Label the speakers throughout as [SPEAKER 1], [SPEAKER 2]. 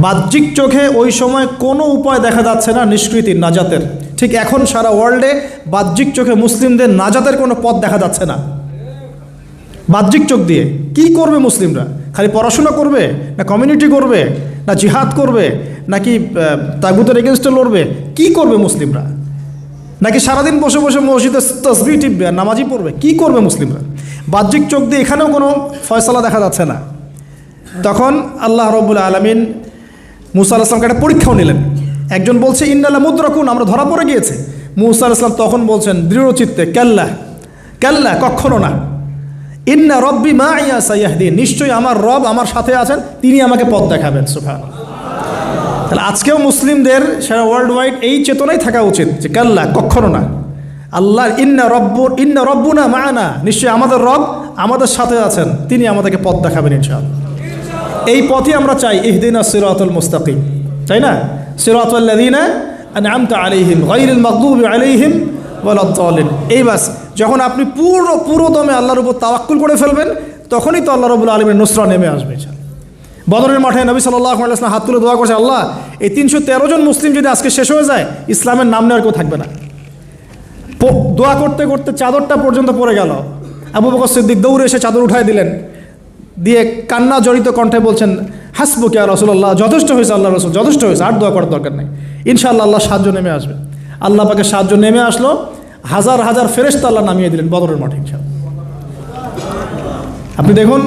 [SPEAKER 1] বাহ্যিক চোখে ওই সময় কোনো উপায় দেখা যাচ্ছে না নিষ্কৃতির, নাজাতের। ঠিক এখন সারা ওয়ার্ল্ডে বাহ্যিক চোখে মুসলিমদের নাজাতের কোনো পথ দেখা যাচ্ছে না। বাহ্যিক চোখ দিয়ে কি করবে মুসলিমরা? খালি পড়াশোনা করবে, না কমিউনিটি করবে, না জিহাদ করবে, নাকি তাগুতের এগেনস্টে লড়বে? কি করবে মুসলিমরা? নাকি সারাদিন বসে বসে মসজিদে তসবিহ টিপবে আর নামাজি পড়বে? কি করবে মুসলিমরা? বাহ্যিক চোখ দিয়ে এখানেও কোনো ফয়সালা দেখা যাচ্ছে না। তখন আল্লাহ রাব্বুল আলামিন মুসা আলাইহিস সালামকে একটা পরীক্ষাও নিলেন। একজন বলছে ইন্নালা মুদরাকুন, আমরা ধরা পড়ে গিয়েছে। মুসা আলাইহিস সালাম তখন বলছেন দৃঢ়চিত্তে, কাল্লা কাল্লা, কখনো না, ইন্না রব্বি মাইয়া সাইয়াহদিন, নিশ্চয়ই আমার রব আমার সাথে আছেন, তিনি আমাকে পথ দেখাবেন। সুবহানাল্লাহ। তাহলে আজকেও মুসলিমদের সারা ওয়ার্ল্ড ওয়াইড এই চেতনাই থাকা উচিত যে কাল্লা, কখনো না। আল্লাহ ইন্না রব্বুনা মা'ানা, নিশ্চয়ই আমাদের রব আমাদের সাথে আছেন, তিনি আমাদেরকে পথ দেখাবেন ইনশাআল্লাহ। এই পথই আমরা চাই, ইহদিনাস সিরাতাল মুস্তাকিম, তাই না? সিরাতাল লাযিনা আন'আমতা আলাইহিম গায়রিল মাগদুবি আলাইহিম ওয়ালাদ-দাল্লিন। এই বাস, যখন আপনি পুরো দমে আল্লাহর উপর তাওয়াক্কুল করে ফেলবেন, তখনই তো আল্লাহ রাব্বুল আলামিনের নুসরা নেমে আসবে ইনশাআল্লাহ। বদরের মাঠে নবী সাল্লাল্লাহু আলাইহি ওয়াসাল্লাম হাত তুলে দোয়া করছে, আল্লাহ এই 313 জন মুসলিম যদি আজকে শেষ হয়ে যায়, ইসলামের নাম নেওয়ার কেউ থাকবে না। দোয়া করতে করতে চাদরটা পর্যন্ত পড়ে গেল। আবু বকর সিদ্দিক দৌড়ে এসে চাদর উঠায় দিলেন, দিয়ে কান্না জড়িত কণ্ঠে বলছেন, হাসবুকা ইয়া রাসূলুল্লাহ, যথেষ্ট হয়েছে আল্লাহ রাসূল, যথেষ্ট হয়েছে, আর দোয়া করার দরকার নেই, ইনশাআল্লাহ আল্লাহ সাহায্য নেমে আসবে। আল্লাহ পাকের সাহায্য নেমে আসলো, হাজার হাজার ফেরেশতা আল্লাহ নামিয়ে দিলেন বদরের মাঠে ইনশাআল্লাহ। আপনি দেখুন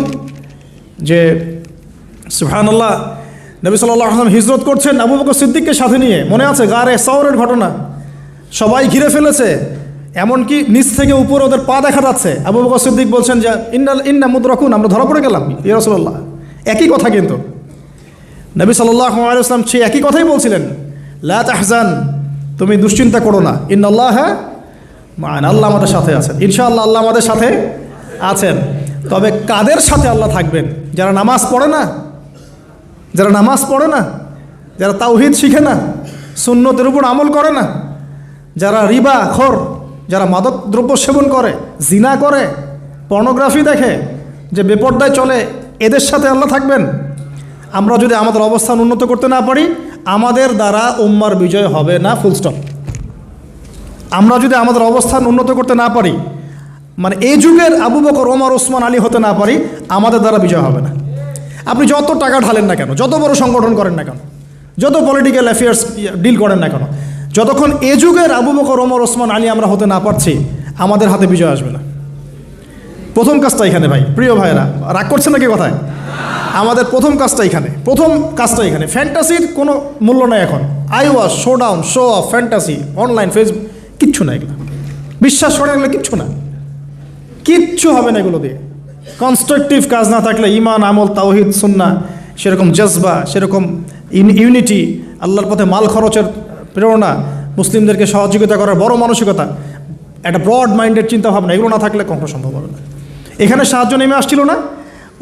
[SPEAKER 1] যে সুবহানাল্লাহ, নবী সাল্লাল্লাহু আলাইহি ওয়াসাল্লাম হিজরত করছেন আবু বকর সিদ্দিককে সাথে নিয়ে, মনে আছে গারে সাওরের ঘটনা, সবাই ঘিরে ফেলেছে, এমনকি নিচ থেকে উপর ওদের পা দেখা যাচ্ছে। আবু বকর সিদ্দিক বলছেন যে ইন্না মুদরাকুন, আমরা ধরা পড়ে গেলাম ইয়া রাসূলুল্লাহ। একই কথা কিন্তু নবী সাল্লাল্লাহু আলাইহি ওয়াসাল্লাম সেই একই কথাই বলছিলেন, লা তাহজান, তুমি দুশ্চিন্তা করো না, ইন্নাল্লাহা মা'ানা, আল্লাহ আমাদের সাথে আছেন, ইনশাআল্লাহ আল্লাহ আমাদের সাথে আছেন। তবে কাদের সাথে আল্লাহ থাকবেন? যারা নামাজ পড়ে না, যারা নামাজ পড়ে না, যারা তাওহীদ শিখে না, সুন্নতের উপর আমল করে না, যারা রিবা খোর, যারা মাদক দ্রব্য সেবন করে, জিনা করে, পর্নোগ্রাফি দেখে, যে বেপরদায় চলে, এদের সাথে আল্লাহ থাকবেন। আমরা যদি আমাদের অবস্থান উন্নত করতে না পারি, আমাদের দ্বারা উম্মার বিজয় হবে না, ফুল স্টপ। আমরা যদি আমাদের অবস্থান উন্নত করতে না পারি, মানে এই যুগের আবু বকর, ওমর, ওসমান, আলী হতে না পারি, আমাদের দ্বারা বিজয় হবে না। আপনি যত টাকা ঢালেন না কেন, যত বড় সংগঠন করেন না কেন, যত পলিটিক্যাল অ্যাফেয়ার্স ডিল করেন না কেন, যতক্ষণ এ যুগের আবু বকর, ওমর, ওসমান, আলী আমরা হতে না পারছি, আমাদের হাতে বিজয় আসবে না। প্রথম কাজটা এখানে ভাই, প্রিয় ভাইরা, রাগ করছেন নাকি কথায়? আমাদের প্রথম কাজটা এখানে, ফ্যান্টাসির কোনো মূল্য নাই এখন। Eyewash, show down, show off, fantasy, online, Facebook, কিচ্ছু না এগুলো। বিশ্বাস করে এগুলো কিচ্ছু না, কিচ্ছু হবে না এগুলো দিয়ে। কনস্ট্রাকটিভ কাজ না থাকলে, ইমান, আমল, তাওহীদ, সুন্নাহ, সেরকম জজবা, সেরকম ইউনিটি, আল্লাহর পথে মাল খরচের প্রেরণা, মুসলিমদেরকে সহযোগিতা করার বড় মানসিকতা, একটা ব্রড মাইন্ডেড চিন্তাভাবনা, এগুলো না থাকলে কখনো সম্ভব হবে না। এখানে সাহায্য নেমে আসছিল না?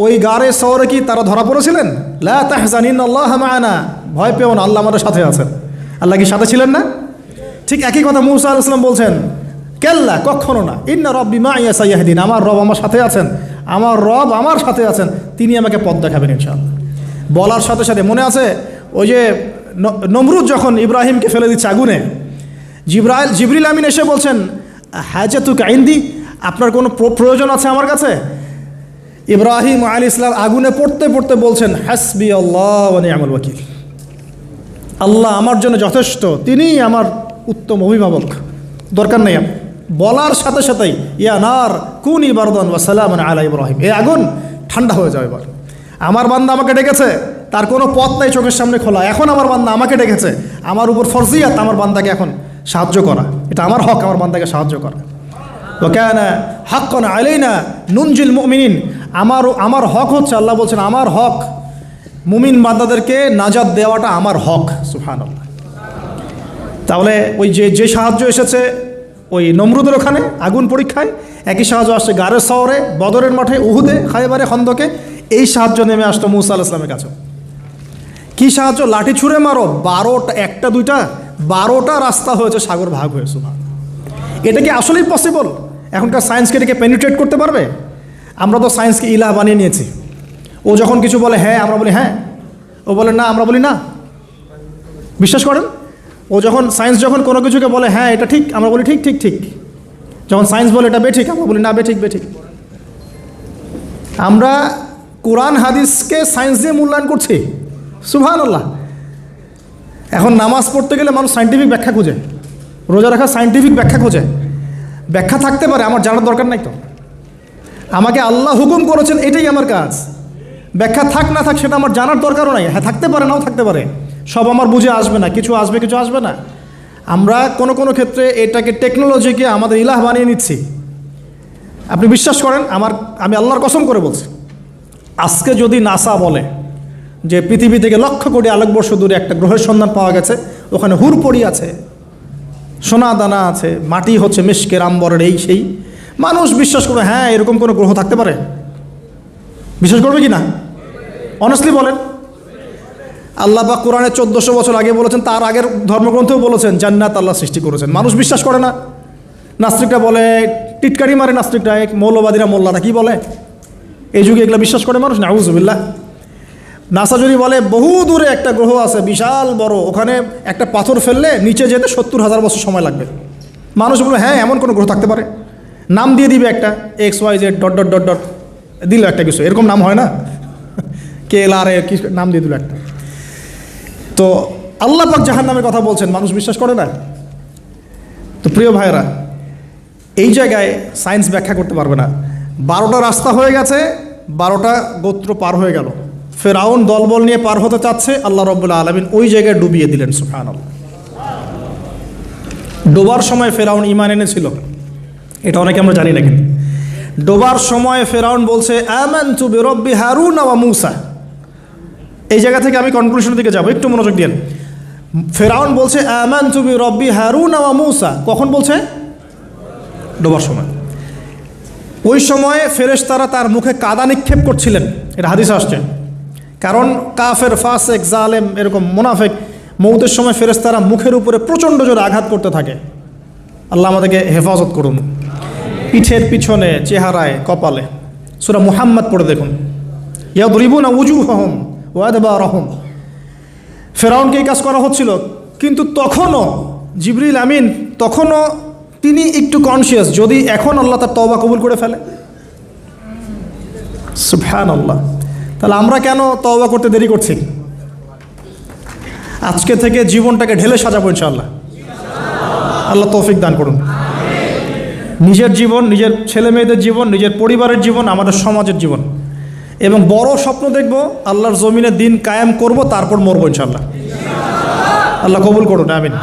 [SPEAKER 1] ওই গারে সওরে কি তারা ধরা পড়েছিলেন? লা তাহজান ইন্নাল্লাহা মা'ানা, ভয় পেও না, আল্লাহ আমাদের সাথে আছেন। আল্লাহ কি সাথে ছিলেন না? ঠিক একই কথা মুসা আলাইহিস সালাম বলছেন, কাল্লা, কখনো না, ইন্না রব্বি মাইয়া সাইয়াহদিন, আমার রব আমার সাথে আছেন, আমার রব আমার সাথে আছেন, তিনি আমাকে পথ দেখাবেন ইনশাআল্লাহ। বলার সাথে সাথে মনে আছে ওই যে নমরুদ যখন ইব্রাহিমকে ফেলে দিচ্ছে আগুনে, জিবরিল আমিন এসে বলছেন, হাজাতুকা ইনদি, আপনার কোনো প্রয়োজন আছে আমার কাছে? ইব্রাহিম আলাইহিস সালাম আগুনে পড়তে পড়তে বলছেন, হাসবি আল্লাহ ওয়া নি'মাল ওয়াকিল, আল্লাহ আমার জন্য যথেষ্ট, তিনিই আমার উত্তম অভিভাবক, দরকার নেই। বলার সাথে সাথেই ইয়া নার কুনি বারদান ওয়া সালামান আলা ইব্রাহিম, এই আগুন ঠান্ডা হয়ে যাবে। এবার আমার বান্দা আমাকে ডেকেছে, তার কোনো পথ নাই চোখের সামনে খোলা, এখন আমার বান্দা আমাকে ডেকেছে, আমার উপর ফরজিয়াত আমার বান্দাকে এখন সাহায্য করা, এটা আমার হক, আমার বান্দাকে সাহায্য করা। ওয়া কানা হাক্কান আলাইনা নুনজিল মুমিনিন, আমার হক হচ্ছে, আল্লাহ বলছেন আমার হক মুমিন বান্দাদেরকে নাজাত দেওয়াটা আমার হক। সুবহানাল্লাহ। তাহলে ওই যে সাহায্য এসেছে ওই নমরুদের ওখানে আগুন পরীক্ষায়, একই সাহায্য আসছে গারে সওরে, বদরের মাঠে, উহুদে, খায়বারে, খন্দকে, এই সাহায্য নেমে আসতো মুসা আলাইহিস সালামের কাছে। কি সাহায্য? লাঠি ছুঁড়ে মারো, 12টা, একটা দুইটা 12টা রাস্তা হয়েছে, সাগর ভাগ হয়েছে। এটা কি আসলেই পসিবল? এখনকার সায়েন্সকে এটাকে পেনিট্রেট করতে পারবে? আমরা তো সায়েন্সকে ইলাহ বানিয়ে নিয়েছি। ও যখন কিছু বলে হ্যাঁ, আমরা বলি হ্যাঁ, ও বলে না, আমরা বলি না। বিশ্বাস করেন? ও যখন সায়েন্স যখন কোনো কিছুকে বলে হ্যাঁ এটা ঠিক, আমরা বলি ঠিক ঠিক ঠিক। যখন সায়েন্স বলে এটা বেঠিক, আমরা বলি না বেঠিক বেঠিক। আমরা কোরআন হাদিসকে সায়েন্স দিয়ে মূল্যায়ন করছি। সুবহানাল্লাহ। এখন নামাজ পড়তে গেলে মানুষ সায়েন্টিফিক ব্যাখ্যা খোঁজে, রোজা রাখা সায়েন্টিফিক ব্যাখ্যা খোঁজে। ব্যাখ্যা থাকতে পারে, আমার জানার দরকার নাই তো। আমাকে আল্লাহ হুকুম করেছেন, এটাই আমার কাজ। ব্যাখ্যা থাক না থাক সেটা আমার জানার দরকারও নাই। হ্যাঁ থাকতে পারে, নাও থাকতে পারে, সব আমার বুঝে আসবে না, কিছু আসবে কিছু আসবে না। আমরা কোনো ক্ষেত্রে এটাকে টেকনোলজিকে আমাদের ইলাহ বানিয়ে নিচ্ছি। আপনি বিশ্বাস করেন, আমি আল্লাহর কসম করে বলছি, আজকে যদি নাসা বলে যে পৃথিবী থেকে লক্ষ কোটি আলোকবর্ষ দূরে একটা গ্রহের সন্ধান পাওয়া গেছে, ওখানে হুরপড়ি আছে, সোনা দানা আছে, মাটি হচ্ছে মিশকের আম্বরের এই সেই, মানুষ বিশ্বাস করবে হ্যাঁ এরকম কোনো গ্রহ থাকতে পারে? বিশ্বাস করবে কি না? অনেস্টলি বলেন। আল্লাহ পাক কোরআনে 1400 বছর আগে বলেছেন, তার আগের ধর্মগ্রন্থেও বলেছেন জান্নাত আল্লাহ সৃষ্টি করেছেন। মানুষ বিশ্বাস করে না। নাস্তিকরা বলে, টিটকারি মারে নাস্তিকরা, মৌলবাদীরা মোল্লারা কি বলে, এই যুগে এগুলো বিশ্বাস করে মানুষ? নাউজুবিল্লাহ। নাসা যদি বলে বহু দূরে একটা গ্রহ আছে বিশাল বড়, ওখানে একটা পাথর ফেললে নিচে যেতে 70,000 বছর সময় লাগবে, মানুষ বলবে হ্যাঁ এমন কোনো গ্রহ থাকতে পারে? নাম দিয়ে দিবে একটা XYZ dot dot dot dot, দিল একটা কিছু, এরকম নাম হয় না? KLR কি নাম দিয়ে দিল একটা। তো আল্লাহ পাক জাহান্নামের কথা বলছেন, মানুষ বিশ্বাস করে না। তো প্রিয় ভাইরা, এই জায়গায় সায়েন্স ব্যাখ্যা করতে পারবে না। 12টা রাস্তা হয়ে গেছে, 12টা গোত্র পার হয়ে গেল। ফেরাউন দলবল নিয়ে পার হতে চাচ্ছে, আল্লাহ রাব্বুল আলামিন ওই জায়গায় ডুবিয়ে দিলেন। সুবহানাল্লাহ। ডোবার সময় ফেরাউন ঈমান এনেছিল, এটা অনেকে আমরা জানি না। কিন্তু ডোবার সময় ফেরাউন বলছে আমানতু বিরব্বি হারুন ওয়া মূসা। এই জায়গা থেকে আমি কনক্লুশনের দিকে যাব, একটু মনোযোগ দিন। ফেরাউন বলছে আমানতু বিরব্বি হারুন ওয়া মূসা, কখন বলছে? ডোবার সময়। ওই সময় ফেরেশতারা তার মুখে কাদা নিক্ষেপ করছিলেন, এটা হাদিসে আসছে। কারণ কাফের, ফাসেক, জালেম, এরকম মুনাফিক মৌতের সময় ফেরেশতারা মুখের উপরে প্রচণ্ড জোরে আঘাত করতে থাকে। আল্লাহ আমাদেরকে হেফাজত করুন। পিঠের পিছনে, চেহারায়, কপালে। সূরা মুহাম্মদ পড়ে দেখুন, ইয়াদরিবুনা উজুহাহুম ওয়া আদবারহুম। ফেরাউনকে এই কাজ করা হচ্ছিল, কিন্তু তখনও জিবরিল আমিন তখনও তিনি একটু কনসিয়াস, যদি এখন আল্লাহ তার তওবা কবুল করে ফেলে। সুবহানাল্লাহ। তাহলে আমরা কেন তওবা করতে দেরি করছি? আজকে থেকে জীবনটাকে ঢেলে সাজাবো ইনশাআল্লাহ। আল্লাহ তৌফিক দান করুন। নিজের জীবন, নিজের ছেলে মেয়েদের জীবন, নিজের পরিবারের জীবন, আমাদের সমাজের জীবন, এবং বড় স্বপ্ন দেখব, আল্লাহর জমিনে দিন কায়েম করব, তারপর মরবো ইনশাআল্লাহ। আল্লাহ কবুল করুন, আমিন।